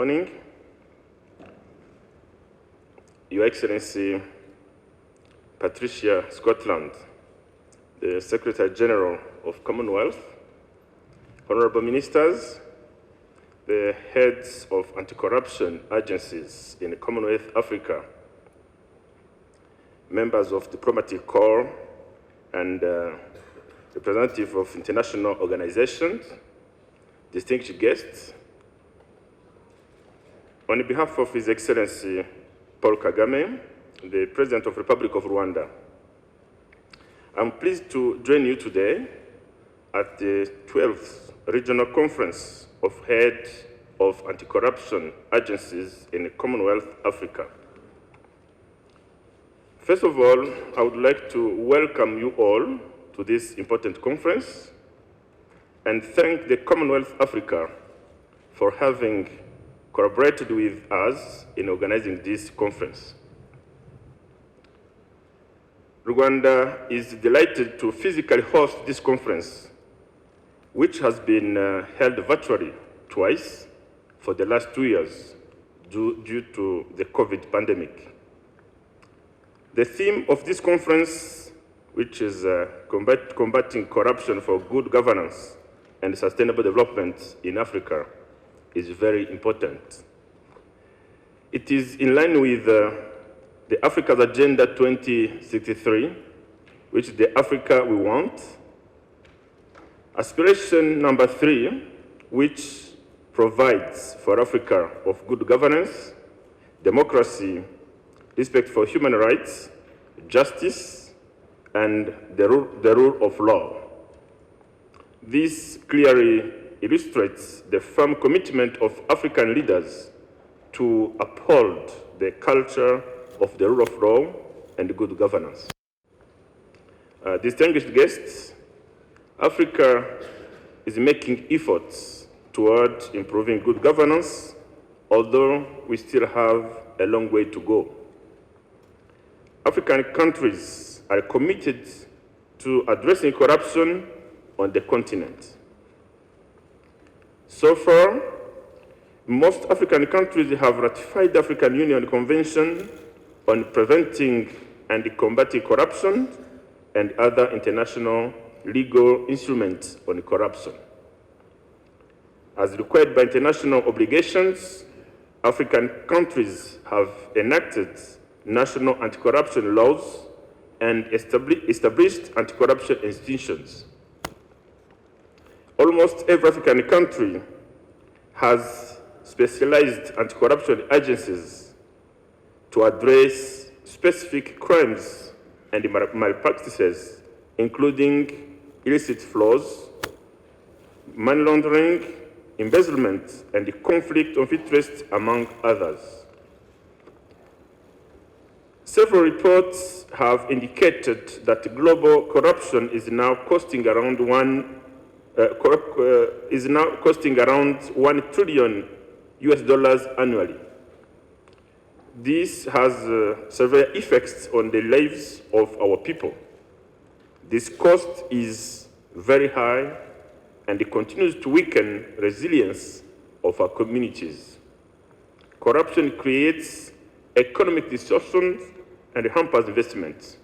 morning. Your Excellency Patricia Scotland, the Secretary General of Commonwealth, honorable ministers, the heads of anti-corruption agencies in Commonwealth Africa, members of diplomatic corps, and representatives of international organizations, distinguished guests. On behalf of His Excellency Paul Kagame, the President of the Republic of Rwanda, I'm pleased to join you today at the 12th Regional Conference of Heads of Anti-Corruption Agencies in Commonwealth Africa. First of all, I would like to welcome you all to this important conference and thank the Commonwealth Africa for having collaborated with us in organizing this conference. Rwanda is delighted to physically host this conference, which has been held virtually twice for the last 2 years due to the COVID pandemic. The theme of this conference, which is combating corruption for good governance and sustainable development in Africa, is very important. It is in line with the Africa's Agenda 2063, which is the Africa we want. Aspiration number 3, which provides for Africa of good governance, democracy, respect for human rights, justice, and the rule of law. This clearly illustrates the firm commitment of African leaders to uphold the culture of the rule of law and good governance. Distinguished guests, Africa is making efforts toward improving good governance, although we still have a long way to go. African countries are committed to addressing corruption on the continent. So far, most African countries have ratified the African Union Convention on Preventing and Combating Corruption and other international legal instruments on corruption. As required by international obligations, African countries have enacted national anti-corruption laws and established anti-corruption institutions. Almost every African country has specialized anti-corruption agencies to address specific crimes and malpractices, including illicit flows, money laundering, embezzlement, and conflict of interest, among others. Several reports have indicated that global corruption is now costing around $1 trillion annually. This has severe effects on the lives of our people. This cost is very high and it continues to weaken resilience of our communities. Corruption creates economic distortions and hampers investments.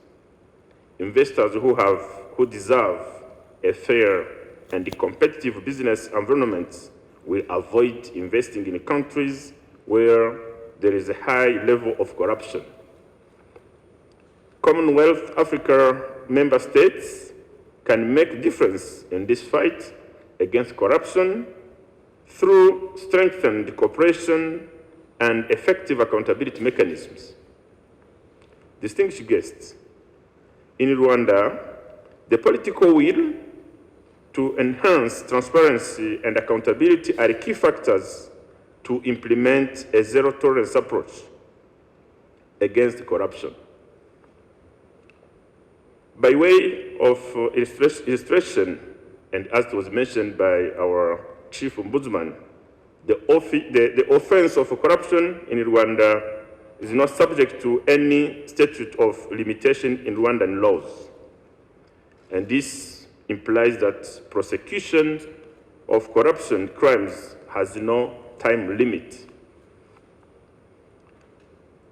Investors who deserve a fair and competitive business environment will avoid investing in countries where there is a high level of corruption. Commonwealth Africa member states can make a difference in this fight against corruption through strengthened cooperation and effective accountability mechanisms. Distinguished guests, in Rwanda, the political will to enhance transparency and accountability are key factors to implement a zero-tolerance approach against corruption. By way of illustration, and as it was mentioned by our Chief Ombudsman, the offense of corruption in Rwanda is not subject to any statute of limitation in Rwandan laws. And this implies that prosecution of corruption crimes has no time limit.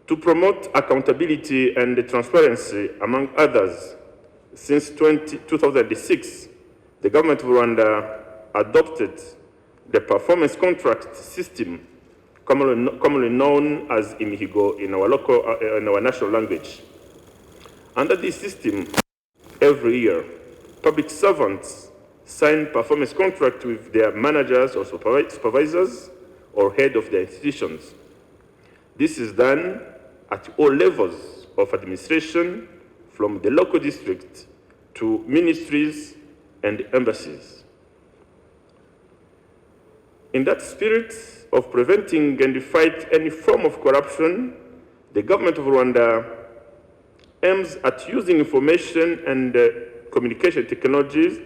To promote accountability and transparency, among others, since 2006, the government of Rwanda adopted the performance contract system, commonly known as imihigo in our national language. Under this system, every year, public servants sign performance contract with their managers or supervisors or head of their institutions. This is done at all levels of administration, from the local district to ministries and embassies. In that spirit of preventing and fight any form of corruption, the government of Rwanda aims at using information and communication technologies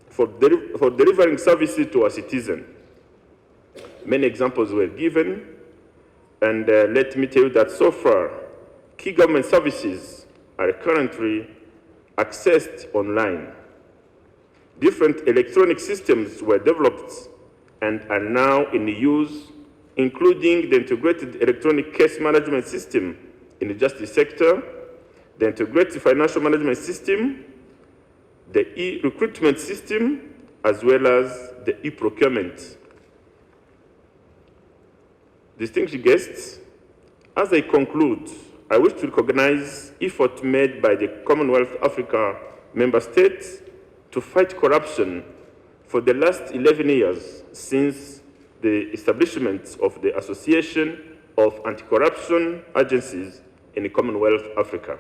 for delivering services to our citizens. Many examples were given, and let me tell you that so far, key government services are currently accessed online. Different electronic systems were developed and are now in use, including the integrated electronic case management system in the justice sector, the integrated financial management system, the e-recruitment system, as well as the e-procurement. Distinguished guests, as I conclude, I wish to recognize efforts made by the Commonwealth Africa member states to fight corruption for the last 11 years since the establishment of the Association of Anti-Corruption Agencies in the Commonwealth Africa.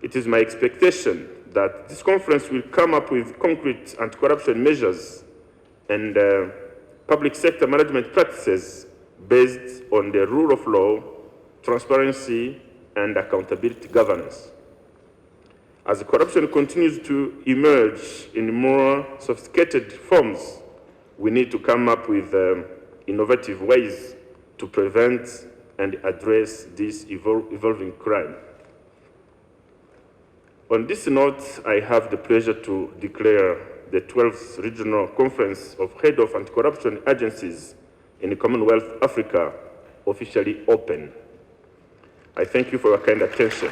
It is my expectation that this conference will come up with concrete anti-corruption measures and public sector management practices based on the rule of law, transparency, and accountability governance. As corruption continues to emerge in more sophisticated forms, we need to come up with innovative ways to prevent and address this evolving crime. On this note, I have the pleasure to declare the 12th Regional Conference of Head of Anti-Corruption Agencies in the Commonwealth Africa officially open. I thank you for your kind attention.